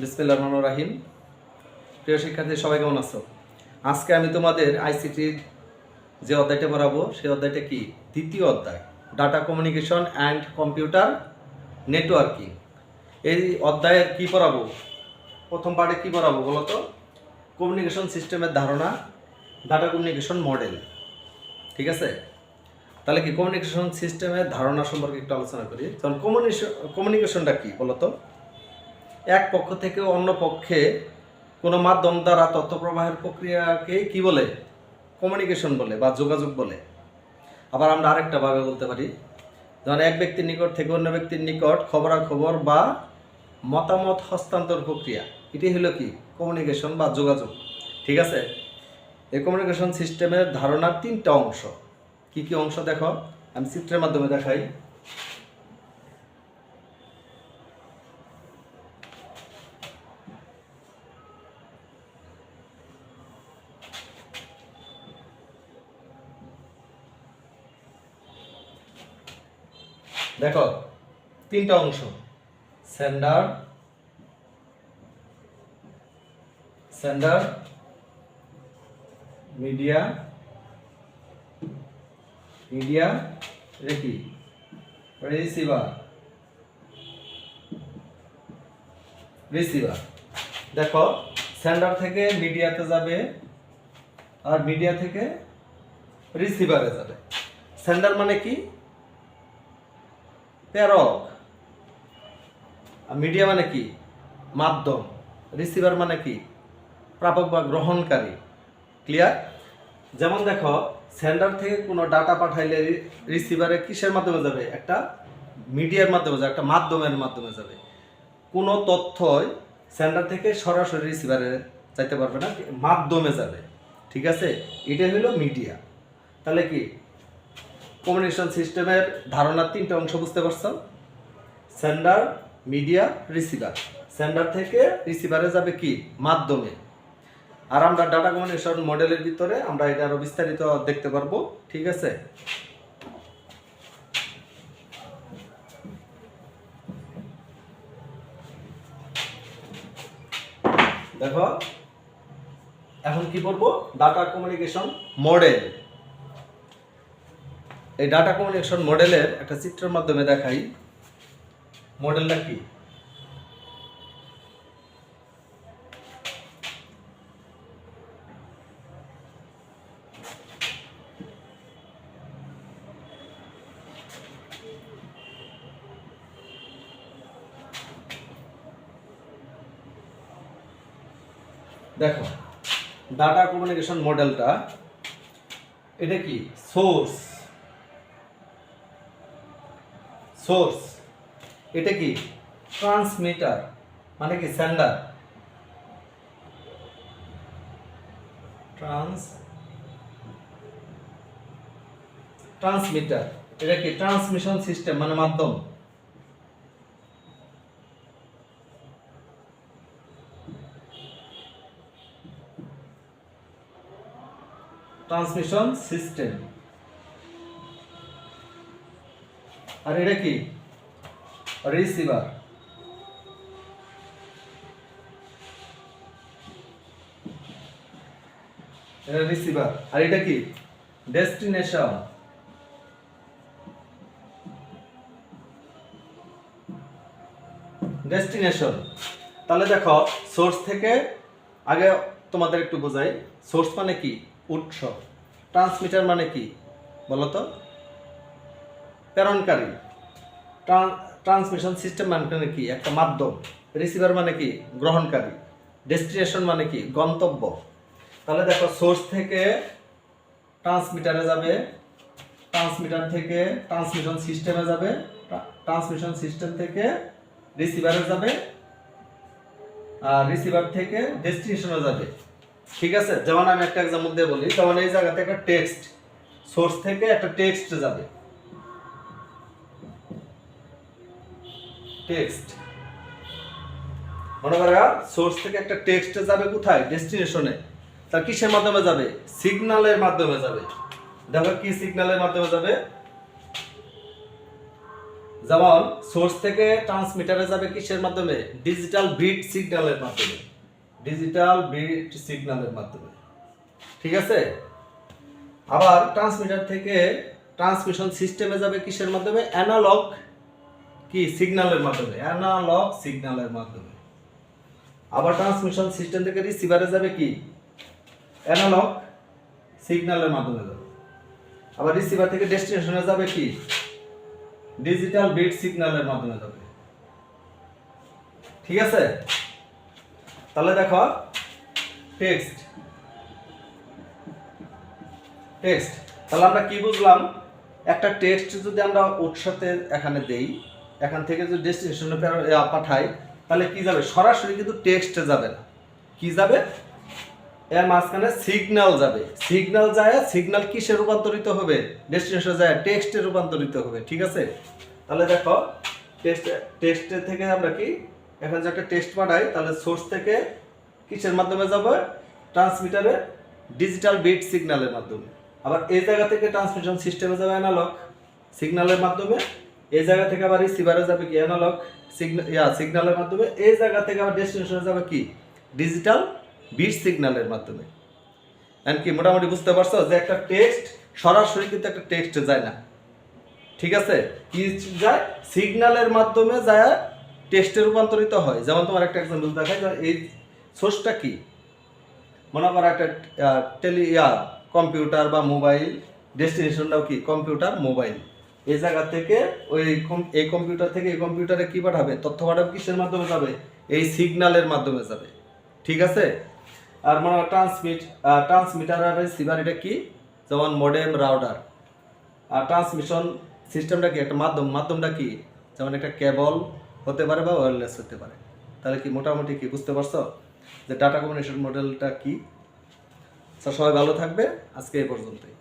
বিসমিল্লাহির রহমানির রহিম। প্রিয় শিক্ষার্থী, সবাই কেমন আছো? আজকে আমি তোমাদের আইসিটির যে অধ্যায়টা পড়াবো সেই অধ্যায়টা কি? দ্বিতীয় অধ্যায়, data communication and computer networking. এই অধ্যায়ের কি পড়াবো? প্রথম পার্টে কি পড়াবো বলো তো? কমিউনিকেশন সিস্টেমের ধারণা, ডাটা কমিউনিকেশন মডেল। ঠিক আছে, তাহলে কি কমিউনিকেশন সিস্টেমের ধারণা সম্পর্কে একটু আলোচনা করি। তখন কমিউনিকেশনটা কি বলো তো? এক পক্ষ থেকে অন্য পক্ষে কোনো মাধ্যম দ্বারা তথ্য প্রবাহের প্রক্রিয়াকে কি বলে? কমিউনিকেশন বলে বা যোগাযোগ বলে। আবার আমরা আরেকটা ভাবে বলতে পারি, যেমন এক ব্যক্তির নিকট থেকে অন্য ব্যক্তির নিকট খবরাখবর বা মতামত হস্তান্তর প্রক্রিয়া, এটি হলো কি? কমিউনিকেশন বা যোগাযোগ। ঠিক আছে, এই কমিউনিকেশন সিস্টেমের ধারণার তিনটা অংশ। কি কি অংশ দেখো, আমি চিত্রের মাধ্যমে দেখাই। দেখো তিনটা অংশ, সেন্ডার, মিডিয়া, রেকি, রিসিভার। দেখো সেন্ডার থেকে মিডিয়াতে যাবে আর মিডিয়া থেকে রিসিভারে যাবে। সেন্ডার মানে কি? প্রেরক। আর মিডিয়া মানে কি? মাধ্যম। রিসিভার মানে কি? প্রাপক বা গ্রহণকারী। ক্লিয়ার? যেমন দেখো, সেন্ডার থেকে কোনো ডাটা পাঠাইলে রিসিভারে কিসের মাধ্যমে যাবে? একটা মিডিয়ার মাধ্যমে যাবে, একটা মাধ্যমের মাধ্যমে যাবে। কোনো তথ্যই সেন্ডার থেকে সরাসরি রিসিভারে যাইতে পারবে না, মাধ্যমে যাবে। ঠিক আছে, এটা হলো মিডিয়া। তাহলে কি কমিউনিকেশন সিস্টেমের ধারণার তিনটা অংশ বুঝতে পারছো? Sender, media, receiver. সেন্ডার থেকে রিসিভারে যাবে কি? মাধ্যমে। আর আমরা ডাটা কমিউনিকেশন মডেলের ভিতরে আমরা এটা আরো বিস্তারিত দেখতে পারবো। ঠিক আছে, দেখো এখন কি করবো? Data communication model. এই ডাটা কমিউনিকেশন মডেলের একটা চিত্রের মাধ্যমে দেখাই মডেলটা কি। দেখো ডাটা কমিউনিকেশন মডেলটা, এটা কি? সোর্স। এটা কি? ট্রান্সমিটার, মানে কি? সেন্ডার। ট্রান্সমিটার, এটা কি? ট্রান্সমিশন সিস্টেম, মানে মাধ্যম। Transmission system. আর এটা কি? রিসিভার। এটা রিসিভার। আর এটা কি? ডেস্টিনেশন। তাহলে দেখো, সোর্স থেকে আগে তোমাদের একটু বোঝাই। সোর্স মানে কি? উৎস। ট্রান্সমিটার মানে কি বলতো? প্রেরণকারী। ট্রান্সমিশন সিস্টেম মানে কি? একটা মাধ্যম। রিসিভার মানে কি? গ্রহণকারী। ডেস্টিনেশন মানে কি? গন্তব্য। তাহলে দেখো, সোর্স থেকে ট্রান্সমিটারে যাবে, ট্রান্সমিটার থেকে ট্রান্সমিশন সিস্টেমে যাবে, ট্রান্সমিশন সিস্টেম থেকে রিসিভারে যাবে, আর রিসিভার থেকে ডেস্টিনেশনে যাবে। ঠিক আছে, যেমন আমি একটা এক্সাম্পল দিয়ে বলি। যেমন এই জায়গাতে একটা টেক্সট, সোর্স থেকে একটা টেক্সট যাবে, টেক্সট। মনে করো সোর্স থেকে একটা টেক্সট যাবে কোথায়? ডেস্টিনেশনে। তার কিসের মাধ্যমে যাবে? সিগন্যালের মাধ্যমে যাবে। দেখো কি সিগন্যালের মাধ্যমে যাবে? যেমন সোর্স থেকে ট্রান্সমিটারে যাবে কিসের মাধ্যমে? ডিজিটাল বিট সিগন্যালের মাধ্যমে, ডিজিটাল বিট সিগন্যালের মাধ্যমে, ঠিক আছে। আবার ট্রান্সমিটার থেকে ট্রান্সমিশন সিস্টেমে যাবে কিসের মাধ্যমে? অ্যানালগ কি সিগন্যালের মাধ্যমে, অ্যানালগ সিগন্যালের মাধ্যমে। আবার ট্রান্সমিশন সিস্টেম থেকে রিসিভারে যাবে কি? অ্যানালগ সিগন্যালের মাধ্যমে যাবে। আবার রিসিভার থেকে ডেস্টিনেশনে যাবে কি? ডিজিটাল বিট সিগন্যালের মাধ্যমে যাবে, ঠিক আছে। তাহলে দেখো টেক্সট, টেক্সট তাহলে আমরা কি বুঝলাম? একটা টেক্সট যদি আমরা উৎসতে এখানে দেই, এখান থেকে যদি ডেস্টিনেশনে পাঠাই, তাহলে কি যাবে? সরাসরি কিন্তু টেক্সটে যাবে না, কি যাবে? এর মাঝখানে সিগন্যাল যাবে, সিগন্যাল যায়, সিগন্যাল কিসে রূপান্তরিত হবে? ডেস্টিনেশনে যায় টেক্সটে রূপান্তরিত হবে, ঠিক আছে। তাহলে দেখো টেক্সটের থেকে আমরা কি এখন যে একটা টেক্সট পাঠাই, তাহলে সোর্স থেকে কিসের মাধ্যমে যাবে? ট্রান্সমিটারে ডিজিটাল বিট সিগন্যালের মাধ্যমে। আবার এই জায়গা থেকে ট্রান্সমিশন সিস্টেমে যাবে অ্যানালগ সিগন্যালের মাধ্যমে। এই জায়গা থেকে আবার রিসিভারে যাবে কি? অ্যানালগ সিগন্যালের মাধ্যমে। এই জায়গা থেকে আবার ডেস্টিনেশনে যাবে কি? ডিজিটাল বিট সিগন্যালের মাধ্যমে। এন্ড কি মোটামুটি বুঝতে পারছো যে একটা টেক্সট সরাসরি কিন্তু একটা টেক্সটে যায় না, ঠিক আছে। কি যায়? সিগন্যালের মাধ্যমে যায় টেক্সটে রূপান্তরিত হয়। যেমন তোমার একটা এক্সাম্পল দেখাই, এই সোর্সটা কি? মনে করো একটা কম্পিউটার বা মোবাইল, ডেস্টিনেশনটাও কি? Computer mobile. এই জায়গা থেকে এই কম্পিউটার থেকে এই কম্পিউটারে কি পাঠাবে? তথ্য পাঠাবে কিসের মাধ্যমে যাবে? এই সিগন্যালের মাধ্যমে যাবে, ঠিক আছে। আর মনে হয় ট্রান্সমিটার আর রিসিভার, এটা কি? যেমন মডেম, রাউটার। আর ট্রান্সমিশন সিস্টেমটা কি? একটা মাধ্যম, মাধ্যমটা কি? যেমন একটা কেবল হতে পারে বা ওয়্যারলেস হতে পারে। তাহলে কি মোটামুটি কি বুঝতে পারছো যে ডাটা কমিউনিকেশন মডেলটা কি? সবাই ভালো থাকবে, আজকে এই পর্যন্তই।